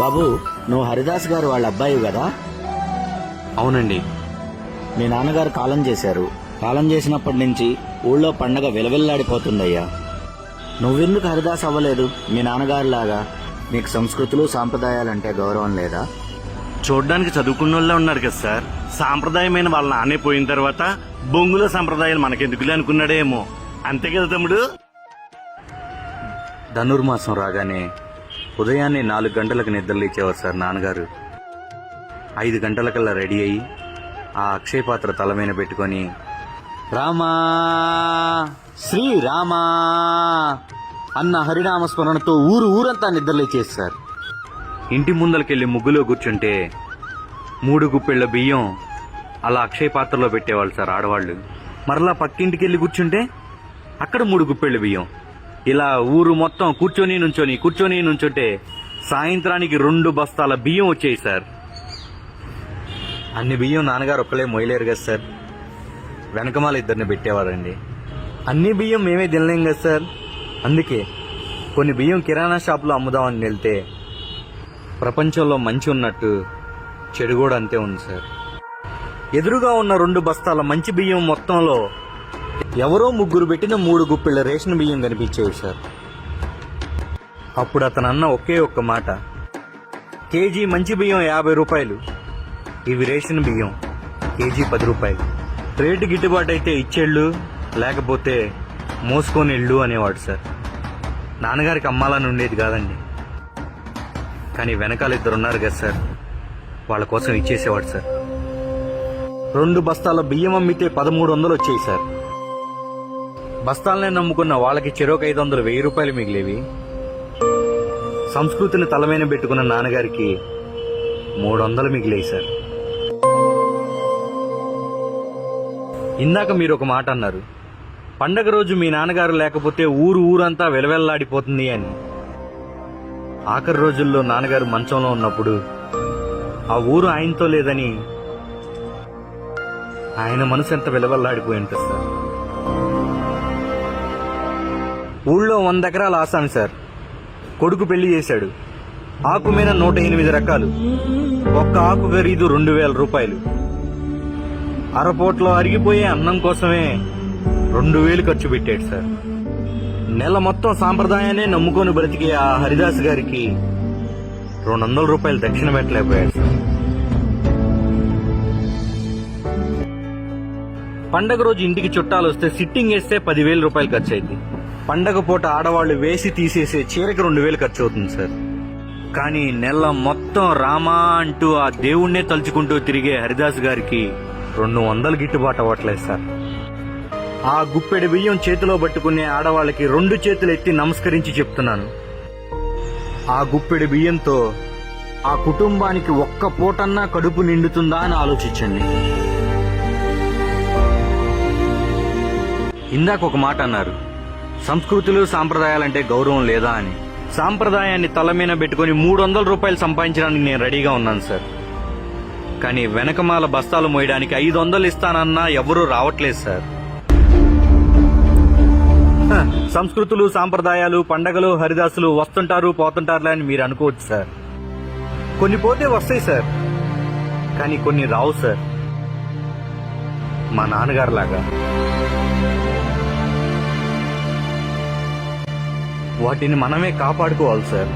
బాబు, నువ్వు హరిదాస్ గారు వాళ్ళ అబ్బాయి కదా? అవునండి. మీ నాన్నగారు కాలం చేశారు. కాలం చేసినప్పటి నుంచి ఊళ్ళో పండగ విలవిల్లాడిపోతుందయ్యా. నువ్వెందుకు హరిదాస్ అవ్వలేదు? మీ నాన్నగారిలాగా నీకు సంస్కృతులు సాంప్రదాయాలంటే గౌరవం లేదా? చూడ్డానికి చదువుకున్న వాళ్ళే ఉన్నారు కదా సార్. సాంప్రదాయమైన వాళ్ళ నాన్నే పోయిన తర్వాత బొంగుల సాంప్రదాయాలు మనకెందుకులే అనుకున్నాడేమో. అంతే కదా తమ్ముడు? ధనుర్మాసం రాగానే ఉదయాన్నే 4 గంటలకు నిద్రలేచేవారు సార్ నాన్నగారు. 5 గంటలకల్లా రెడీ అయ్యి ఆ అక్షయ పాత్ర తల మీద పెట్టుకొని రామా శ్రీరామా అన్న హరినామస్మరణతో ఊరంతా నిద్రలేచేది సార్. ఇంటి ముందలకెళ్లి ముగ్గులో కూర్చుంటే 3 గుప్పెళ్ల బియ్యం అలా అక్షయ పాత్రలో పెట్టేవాళ్ళు సార్ ఆడవాళ్లు. మరలా పక్కింటికెళ్లి కూర్చుంటే అక్కడ 3 గుప్పెళ్ల బియ్యం. ఇలా ఊరు మొత్తం కూర్చొని నుంచుంటే సాయంత్రానికి 2 బస్తాల బియ్యం వచ్చాయి సార్. అన్ని బియ్యం నాన్నగారు ఒక్కలే మోయలేరు కదా సార్. వెనకమాల 2 పెట్టేవారండి. అన్ని బియ్యం మేమే తినలేం కదా సార్. అందుకే కొన్ని బియ్యం కిరాణా షాపులో అమ్ముదామని వెళ్తే ప్రపంచంలో మంచి ఉన్నట్టు చెడు కూడా అంతే ఉంది సార్. ఎదురుగా ఉన్న 2 బస్తాల మంచి బియ్యం మొత్తంలో ఎవరో 3 పెట్టిన 3 గుప్పిళ్ల రేషన్ బియ్యం కనిపించేవి సార్. అప్పుడు అతను అన్న ఒకే ఒక్క మాట, కేజీ మంచి బియ్యం 50 రూపాయలు, ఇవి రేషన్ బియ్యం కేజీ 10 రూపాయలు. రేటు గిట్టుబాటు అయితే ఇచ్చేళ్ళు, లేకపోతే మోసుకొని వెళ్ళు అనేవాడు సార్. నాన్నగారికి అమ్మాలని ఉండేది కాదండి, కానీ వెనకాల 2 ఉన్నారు కదా సార్, వాళ్ళ కోసం ఇచ్చేసేవాడు సార్. 2 బస్తాల బియ్యం అమ్మితే 1300 వచ్చాయి సార్. బస్తాలనే నమ్ముకున్న వాళ్ళకి చెరోక 500, 1000 రూపాయలు మిగిలేవి. సంస్కృతిని తలమైన పెట్టుకున్న నాన్నగారికి 300 మిగిలేయి సార్. ఇందాక మీరు ఒక మాట అన్నారు, పండగ రోజు మీ నాన్నగారు లేకపోతే ఊరంతా వెలవెల్లాడిపోతుంది అని. ఆఖరి రోజుల్లో నాన్నగారు మంచంలో ఉన్నప్పుడు ఆ ఊరు ఆయనతో లేదని ఆయన మనసు ఎంత వెలవెల్లాడిపోయి ఉంటుంది సార్. ఊళ్ళో 100 ఎకరాల ఆసామి సార్. కొడుకు పెళ్లి చేశాడు. ఆకు మీద 108 రకాలు. ఒక్క ఆకు ఖరీదు 2000 రూపాయలు. అరపోట్లో అరిగిపోయే అన్నం కోసమే 2000 ఖర్చు పెట్టాడు సార్. నెల మొత్తం సాంప్రదాయాన్ని నమ్ముకొని బ్రతికే ఆ హరిదాస్ గారికి 200 రూపాయలు దక్షిణ పెట్టలేకపోయాడు సార్. పండగ రోజు ఇంటికి చుట్టాలు వస్తే సిట్టింగ్ వేస్తే 10,000 రూపాయలు ఖర్చు అయింది. పండగ పూట ఆడవాళ్లు వేసి తీసేసే చీరకి 2000 ఖర్చు అవుతుంది సార్. కానీ నెల మొత్తం రామా అంటూ ఆ దేవుణ్ణే తలుచుకుంటూ తిరిగే హరిదాస్ గారికి 200 గిట్టుబాటు అవ్వట్లేదు సార్. ఆ గుప్పెడి బియ్యం చేతిలో పట్టుకునే ఆడవాళ్ళకి 2 చేతులు ఎత్తి నమస్కరించి చెప్తున్నాను, ఆ గుప్పెడి బియ్యంతో ఆ కుటుంబానికి ఒక్క పూటన్నా కడుపు నిండుతుందా అని ఆలోచించండి. ఇందాక ఒక మాట అన్నారు, సంస్కృతులు సాంప్రదాయాలంటే గౌరవం లేదా అని. సాంప్రదాయాన్ని తలమీన పెట్టుకుని 300 రూపాయలు సంపాదించడానికి నేను రెడీగా ఉన్నాను సార్. కానీ వెనకమాల బస్తాలు మోయడానికి 500 ఇస్తానన్నా ఎవరూ రావట్లేదు సార్. సంస్కృతులు సాంప్రదాయాలు పండగలు హరిదాసులు వస్తుంటారు పోతుంటారులే అని మీరు అనుకోవచ్చు సార్. కొన్ని పోతే వస్తాయి సార్, కానీ కొన్ని రావు సార్. మా నాన్నగారు లాగా వాటిని మనమే కాపాడుకోవాలి సార్.